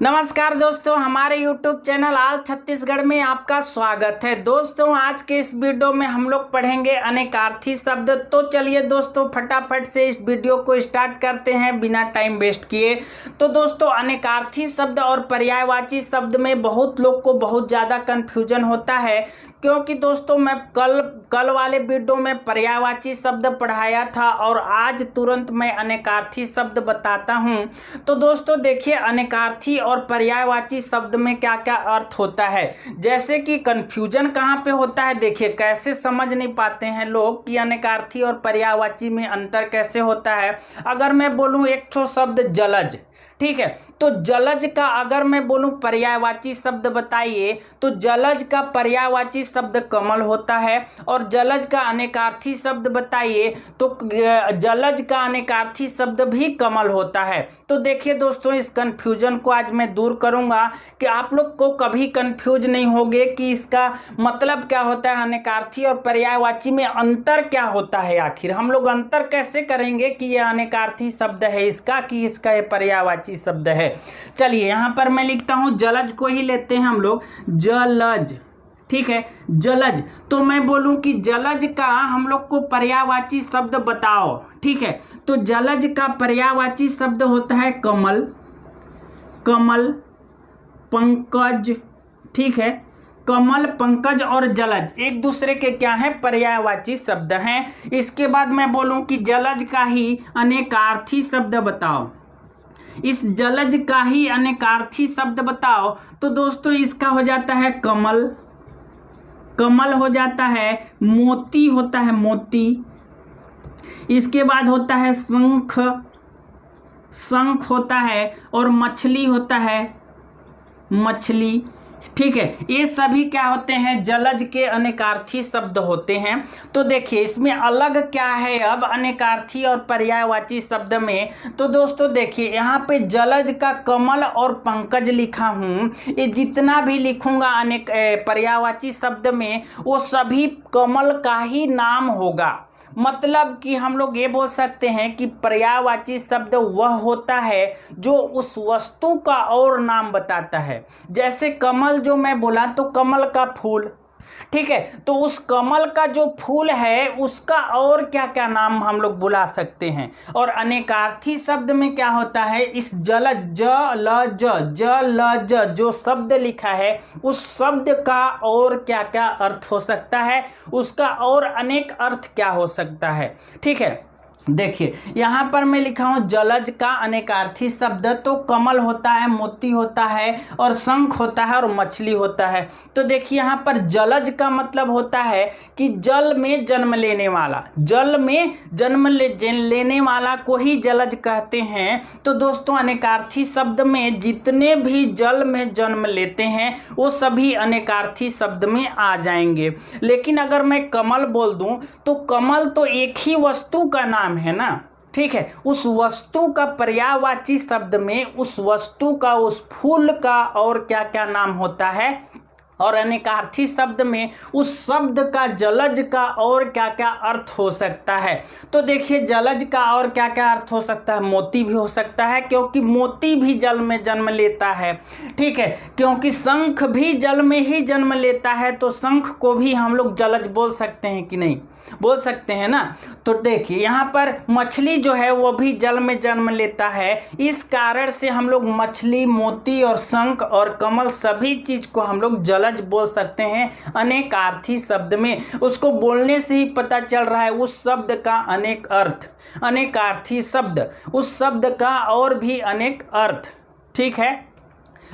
नमस्कार दोस्तों, हमारे YouTube चैनल आल छत्तीसगढ़ में आपका स्वागत है। दोस्तों आज के इस वीडियो में हम लोग पढ़ेंगे अनेकार्थी शब्द। तो चलिए दोस्तों फटाफट से इस वीडियो को स्टार्ट करते हैं बिना टाइम वेस्ट किए। तो दोस्तों अनेकार्थी शब्द और पर्यायवाची शब्द में बहुत लोग को बहुत ज़्यादा कन्फ्यूजन होता है, क्योंकि दोस्तों मैं कल वाले वीडियो में पर्यायवाची शब्द पढ़ाया था और आज तुरंत मैं अनेकार्थी शब्द बताता हूं। तो दोस्तों देखिए अनेकार्थी और पर्यायवाची शब्द में क्या क्या अर्थ होता है। जैसे कि कन्फ्यूजन कहाँ पे होता है, देखिए कैसे समझ नहीं पाते हैं लोग कि अनेकार्थी और पर्यायवाची में अंतर कैसे होता है। अगर मैं बोलूँ एक ठो शब्द जलज, ठीक है, तो जलज का अगर मैं बोलूं पर्यायवाची शब्द बताइए तो जलज का पर्यायवाची शब्द कमल होता है, और जलज का अनेकार्थी शब्द बताइए तो जलज का अनेकार्थी शब्द भी कमल होता है। तो देखिए दोस्तों इस कंफ्यूजन को आज मैं दूर करूंगा कि आप लोग को कभी कंफ्यूज नहीं होगे कि इसका मतलब क्या होता है, अनेकार्थी और पर्यायवाची में अंतर क्या होता है। आखिर हम लोग अंतर कैसे करेंगे कि यह अनेकार्थी शब्द है इसका कि इसका ये पर्यायवाची शब्द है। चलिए यहां पर मैं लिखता हूं, जलज को ही लेते हैं हम लोग, जलज, ठीक है, जलज। तो मैं बोलूं कि जलज का हम लोग को पर्यायवाची शब्द बताओ, ठीक है, तो जलज का पर्यायवाची शब्द होता है कमल, कमल, पंकज, ठीक है, कमल, पंकज और जलज एक दूसरे के क्या है, पर्यायवाची शब्द हैं। इसके बाद मैं बोलूं कि जलज का ही अनेकार्थी शब्द बताओ, इस जलज का ही अनेकार्थी शब्द बताओ, तो दोस्तों इसका हो जाता है कमल, कमल हो जाता है, मोती होता है मोती, इसके बाद होता है शंख, शंख होता है, और मछली होता है मछली, ठीक है। ये सभी क्या होते हैं, जलज के अनेकार्थी शब्द होते हैं। तो देखिए इसमें अलग क्या है अब अनेकार्थी और पर्यायवाची शब्द में। तो दोस्तों देखिए यहाँ पे जलज का कमल और पंकज लिखा हूँ, ये जितना भी लिखूंगा अनेक पर्यायवाची शब्द में वो सभी कमल का ही नाम होगा। मतलब कि हम लोग ये बोल सकते हैं कि पर्यायवाची शब्द वह होता है जो उस वस्तु का और नाम बताता है। जैसे कमल जो मैं बोला तो कमल का फूल, ठीक है, तो उस कमल का जो फूल है उसका और क्या क्या नाम हम लोग बुला सकते हैं। और अनेकार्थी शब्द में क्या होता है, इस जलज जलज जलज जो शब्द लिखा है उस शब्द का और क्या क्या अर्थ हो सकता है, उसका और अनेक अर्थ क्या हो सकता है, ठीक है। देखिए यहाँ पर मैं लिखा हूँ जलज का अनेकार्थी शब्द, तो कमल होता है, मोती होता है, और शंख होता है, और मछली होता है। तो देखिए यहाँ पर जलज का मतलब होता है कि जल में जन्म लेने वाला, जल में जन्म लेने वाला को ही जलज कहते हैं। तो दोस्तों अनेकार्थी शब्द में जितने भी जल में जन्म लेते हैं वो सभी अनेकार्थी शब्द में आ जाएंगे। लेकिन अगर मैं कमल बोल दूं तो कमल तो एक ही वस्तु का नाम है ना, ठीक है, उस वस्तु का पर्यायवाची शब्द में उस वस्तु का, उस फूल का और क्या क्या नाम होता है। और अनेकार्थी शब्द में उस शब्द का, जलज का और क्या क्या अर्थ हो सकता है। तो देखिए जलज का और क्या क्या अर्थ हो सकता है, मोती भी हो सकता है क्योंकि मोती भी जल में जन्म लेता है, ठीक है, क्योंकि शंख भी जल में ही जन्म लेता है, तो शंख को भी हम लोग जलज बोल सकते हैं कि नहीं, बोल सकते हैं ना। तो देखिए यहाँ पर मछली जो है वो भी जल में जन्म लेता है, इस कारण से हम लोग मछली, मोती और शंख और कमल सभी चीज को हम लोग जलज बोल सकते हैं अनेकार्थी शब्द में। उसको बोलने से ही पता चल रहा है उस शब्द का अनेक अर्थ, अनेकार्थी शब्द उस शब्द का और भी अनेक अर्थ, ठीक है।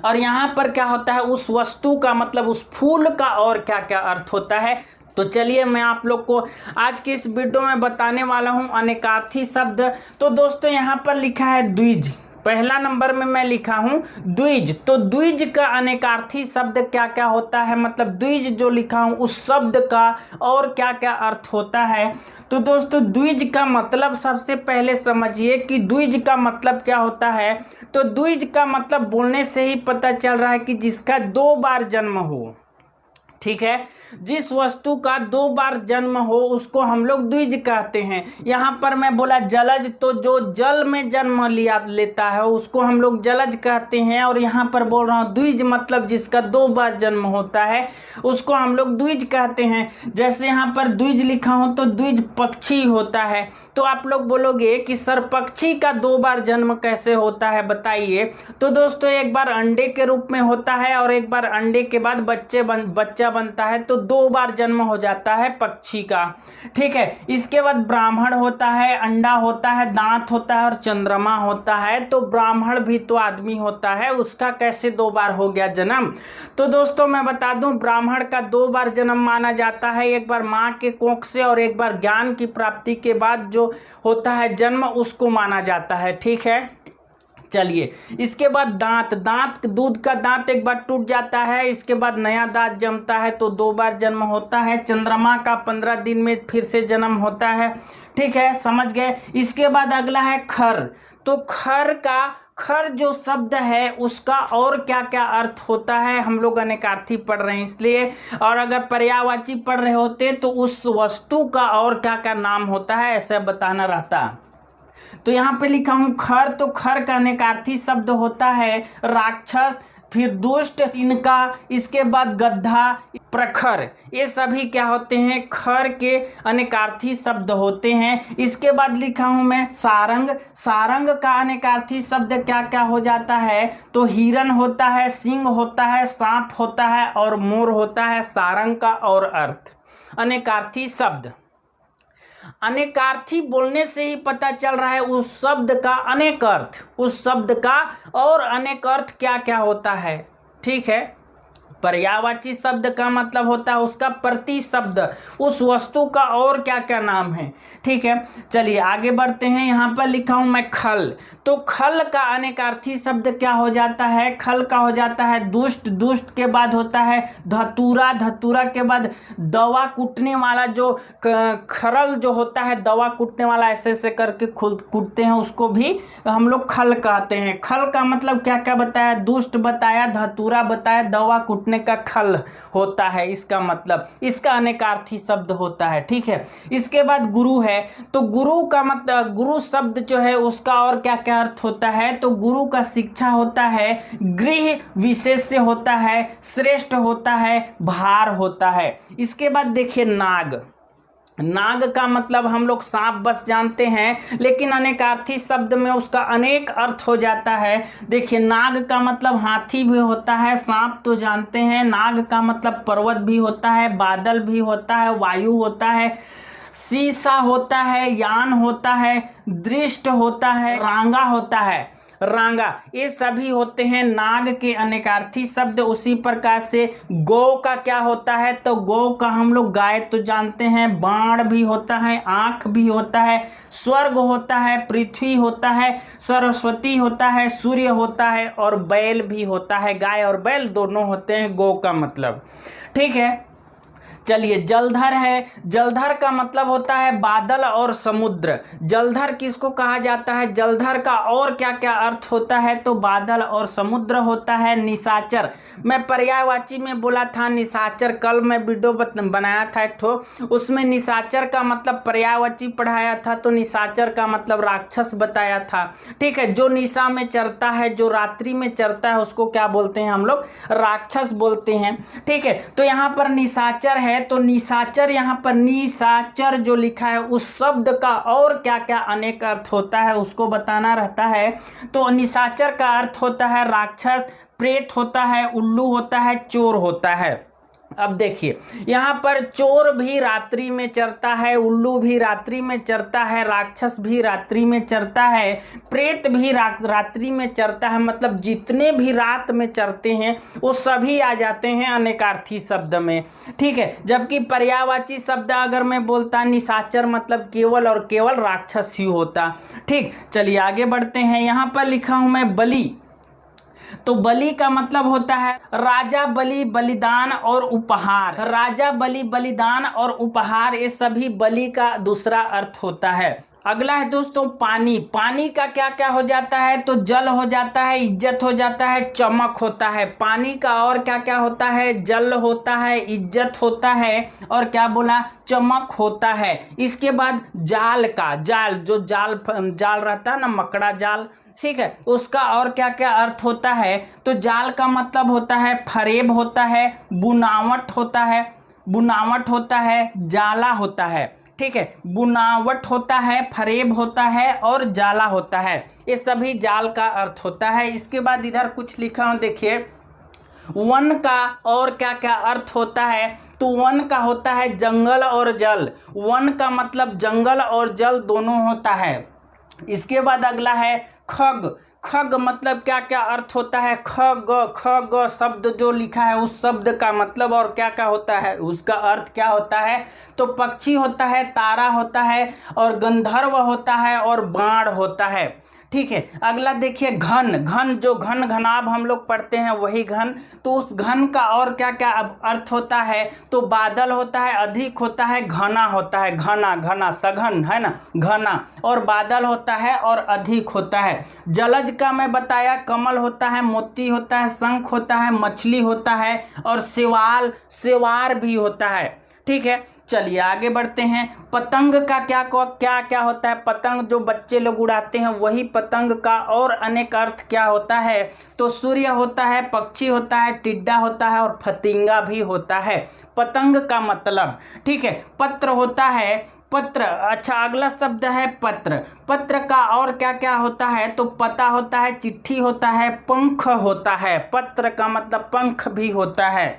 और यहाँ पर क्या होता है, उस वस्तु का मतलब उस फूल का और क्या क्या अर्थ होता है। तो चलिए मैं आप लोग को आज के इस वीडियो में बताने वाला हूं अनेकार्थी शब्द। तो दोस्तों यहाँ पर लिखा है द्विज, पहला नंबर में मैं लिखा हूं द्विज। तो द्विज का अनेकार्थी शब्द क्या क्या होता है, मतलब द्विज जो लिखा हूं उस शब्द का और क्या क्या अर्थ होता है। तो दोस्तों द्विज का मतलब सबसे पहले समझिए कि द्विज का मतलब क्या होता है। तो द्विज का मतलब बोलने से ही पता चल रहा है कि जिसका दो बार जन्म हो, ठीक है। जिस वस्तु का 2 बार जन्म हो उसको हम लोग द्विज कहते हैं। यहाँ पर मैं बोला जलज, तो जो जल में जन्म लेता है उसको हम लोग जलज कहते हैं। और यहाँ पर बोल रहा हूँ द्विज मतलब जिसका 2 बार जन्म होता है उसको हम लोग द्विज कहते हैं। जैसे यहाँ पर द्विज लिखा हो तो द्विज पक्षी होता है। तो आप लोग बोलोगे कि सर पक्षी का 2 बार जन्म कैसे होता है बताइए। तो दोस्तों एक बार अंडे के रूप में होता है और एक बार अंडे के बाद बच्चा बनता है, तो 2 बार जन्म हो जाता है पक्षी का। ठीक है। इसके बाद ब्राह्मण होता है, अंडा होता है, दांत होता है और चंद्रमा होता है। तो ब्राह्मण भी तो आदमी होता है, उसका कैसे 2 बार हो गया जन्म। तो दोस्तों मैं बता दूं ब्राह्मण का 2 बार जन्म माना जाता है, एक बार माँ के कोख से और एक बार ज्ञान की प्राप्ति के बाद जो होता है जन्म उसको माना जाता है। ठीक है। चलिए इसके बाद दांत दूध का दांत एक बार टूट जाता है, इसके बाद नया दांत जमता है, तो 2 बार जन्म होता है। चंद्रमा का 15 दिन में फिर से जन्म होता है। ठीक है, समझ गए। इसके बाद अगला है खर। तो खर जो शब्द है उसका और क्या क्या अर्थ होता है, हम लोग अनेकार्थी पढ़ रहे हैं इसलिए, और अगर पर्यायवाची पढ़ रहे होते तो उस वस्तु का और क्या क्या नाम होता है ऐसा बताना रहता। तो यहाँ पे लिखा हूं खर। तो खर का अनेकार्थी शब्द होता है राक्षस, फिर दुष्ट, इनका, इसके बाद गद्दा, प्रखर, ये सभी क्या होते हैं खर के अनेकार्थी शब्द होते हैं। इसके बाद लिखा हूं मैं सारंग। सारंग का अनेकार्थी शब्द क्या क्या हो जाता है, तो हिरण होता है, सिंह होता है, सांप होता है और मोर होता है सारंग का और अर्थ। अनेकार्थी शब्द, अनेकार्थी बोलने से ही पता चल रहा है उस शब्द का अनेक अर्थ, उस शब्द का और अनेक अर्थ क्या क्या होता है। ठीक है। पर्यायवाची शब्द का मतलब होता है उसका प्रति शब्द, उस वस्तु का और क्या क्या नाम है। ठीक है। चलिए आगे बढ़ते हैं। यहाँ पर लिखा हूं मैं खल। तो खल का अनेकार्थी शब्द क्या हो जाता है, खल का हो जाता है दुष्ट, दुष्ट के बाद होता है धतूरा, धतूरा के बाद दवा कूटने वाला, जो खरल जो होता है दवा कूटने वाला, ऐसे ऐसे करके कूटते हैं उसको भी हम लोग खल कहते हैं। खल का मतलब क्या क्या बताया, दुष्ट बताया, धतूरा बताया, दवा कूटने का खल होता है इसका मतलब, इसका अनेकार्थी शब्द होता है। ठीक है। इसके बाद गुरु है। तो गुरु का मतलब, गुरु शब्द जो है उसका और क्या क्या अर्थ होता है, तो गुरु का शिक्षा होता है, गृह विशेष होता है, श्रेष्ठ होता है, भार होता है। इसके बाद देखिए नाग। नाग का मतलब हम लोग सांप बस जानते हैं, लेकिन अनेकार्थी शब्द में उसका अनेक अर्थ हो जाता है। देखिए नाग का मतलब हाथी भी होता है, सांप तो जानते हैं, नाग का मतलब पर्वत भी होता है, बादल भी होता है, वायु होता है, शीशा होता है, यान होता है, दृष्ट होता है, रांगा होता है, रांगा, ये सभी होते हैं नाग के अनेकार्थी शब्द। उसी प्रकार से गौ का क्या होता है, तो गौ का हम लोग गाय तो जानते हैं, बाण भी होता है, आंख भी होता है, स्वर्ग होता है, पृथ्वी होता है, सरस्वती होता है, सूर्य होता है और बैल भी होता है। गाय और बैल दोनों होते हैं गौ का मतलब। ठीक है। चलिए जलधर है। जलधर का मतलब होता है बादल और समुद्र। जलधर किसको कहा जाता है, जलधर का और क्या क्या अर्थ होता है, तो बादल और समुद्र होता है। निशाचर, मैं पर्यायवाची में बोला था निशाचर, कल मैं वीडियो बनाया था एक ठो, उसमें निशाचर का मतलब पर्यायवाची पढ़ाया था, तो निशाचर का मतलब राक्षस बताया था। ठीक है। जो निशा में चरता है, जो रात्रि में चरता है, उसको क्या बोलते हैं हम लोग, राक्षस बोलते हैं। ठीक है। तो यहाँ पर निशाचर है, तो निशाचर, यहाँ पर निशाचर जो लिखा है उस शब्द का और क्या क्या अनेक अर्थ होता है उसको बताना रहता है। तो निशाचर का अर्थ होता है राक्षस, प्रेत होता है, उल्लू होता है, चोर होता है। अब देखिए यहाँ पर चोर भी रात्रि में चरता है, उल्लू भी रात्रि में चरता है, राक्षस भी रात्रि में चरता है, प्रेत भी रात्रि में चरता है, मतलब जितने भी रात में चरते हैं वो सभी आ जाते हैं अनेकार्थी शब्द में। ठीक है। जबकि पर्यायवाची शब्द अगर मैं बोलता निशाचर मतलब केवल और केवल राक्षस ही होता। ठीक। चलिए आगे बढ़ते हैं। यहाँ पर लिखा हूं मैं बलि। तो बलि का मतलब होता है राजा बलि, बलिदान और उपहार। राजा बलि, बलिदान और उपहार, ये सभी बलि का दूसरा अर्थ होता है। अगला है दोस्तों पानी। पानी का क्या क्या हो जाता है, तो जल हो जाता है, इज्जत हो जाता है, चमक होता है। पानी का और क्या क्या होता है, जल होता है, इज्जत होता है और क्या बोला, चमक होता है। इसके बाद जाल का, जाल जो जाल जाल रहता है ना, मकड़ा जाल, ठीक है, उसका और क्या क्या अर्थ होता है, तो जाल का मतलब होता है फरेब होता है, बुनावट होता है, बुनावट होता है, जाला होता है, ठीक है, बुनावट होता है, फरेब होता है और जाला होता है। ये सभी जाल का अर्थ होता है। इसके बाद इधर कुछ लिखा हूं, देखिए वन का और क्या क्या अर्थ होता है, तो वन का होता है जंगल और जल। वन का मतलब जंगल और जल दोनों होता है। इसके बाद अगला है खग। खग मतलब क्या क्या अर्थ होता है, खग, खग शब्द जो लिखा है उस शब्द का मतलब और क्या क्या होता है, उसका अर्थ क्या होता है, तो पक्षी होता है, तारा होता है और गंधर्व होता है और बाण होता है, ठीक है। अगला देखिए घन। घन जो घन घनाभ हम लोग पढ़ते हैं वही घन, तो उस घन का और क्या क्या अर्थ होता है, तो बादल होता है, अधिक होता है, घना होता है, घना घना सघन है ना, घना, और बादल होता है और अधिक होता है। जलज का मैं बताया, कमल होता है, मोती होता है, शंख होता है, मछली होता है और सेवाल, सेवार भी होता है, ठीक है। चलिए आगे बढ़ते हैं। पतंग का क्या क्या क्या होता है, पतंग जो बच्चे लोग उड़ाते हैं वही पतंग का और अनेक अर्थ क्या होता है, तो सूर्य होता है, पक्षी होता है, टिड्डा होता है और फतिंगा भी होता है, पतंग का मतलब, ठीक है। पत्र होता है, पत्र, अच्छा अगला शब्द है पत्र। पत्र का और क्या क्या होता है, तो पता होता है, चिट्ठी होता है, पंख होता है, पत्र का मतलब पंख भी होता है,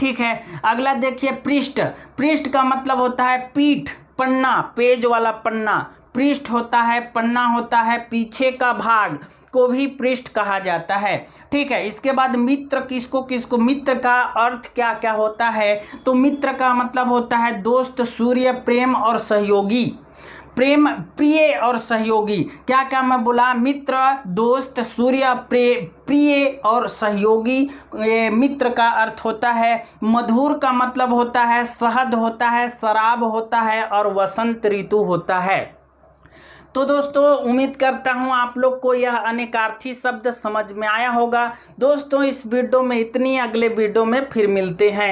ठीक है। अगला देखिए पृष्ठ। पृष्ठ का मतलब होता है पीठ, पन्ना, पेज वाला पन्ना, पृष्ठ होता है, पन्ना होता है, पीछे का भाग को भी पृष्ठ कहा जाता है, ठीक है। इसके बाद मित्र, किसको किसको, मित्र का अर्थ क्या क्या होता है, तो मित्र का मतलब होता है दोस्त, सूर्य, प्रेम और सहयोगी, प्रेम, प्रिय और सहयोगी। क्या क्या मैं बोला, मित्र, दोस्त, सूर्य, प्रिय और सहयोगी। ये मित्र का अर्थ होता है। मधुर का मतलब होता है शहद होता है, शराब होता है और वसंत ऋतु होता है। तो दोस्तों उम्मीद करता हूँ आप लोग को यह अनेकार्थी शब्द समझ में आया होगा। दोस्तों इस वीडियो में इतनी, अगले वीडियो में फिर मिलते हैं।